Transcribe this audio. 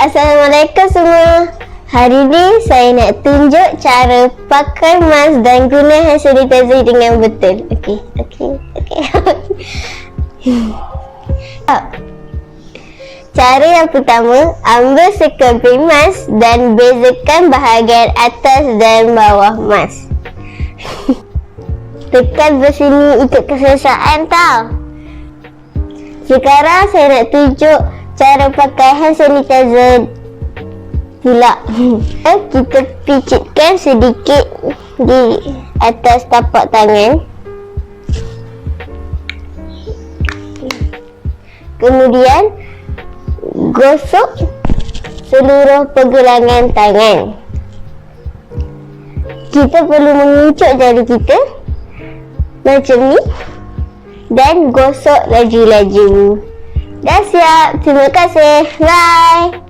Assalamualaikum semua. Hari ni saya nak tunjuk cara pakai mask dan guna hand sanitizer dengan betul. Okey. Cara yang pertama, ambil sekeping mask dan bezakan bahagian atas dan bawah mask. Tekan bersini ikut keselesaan tau. Sekarang saya nak tunjuk cara pakai hand sanitizer pula. Kita picitkan sedikit di atas tapak tangan. Kemudian gosok seluruh pergelangan tangan. Kita perlu menguncuk jari kita macam ni dan gosok laju-laju. Dah siap. Terima kasih. Bye.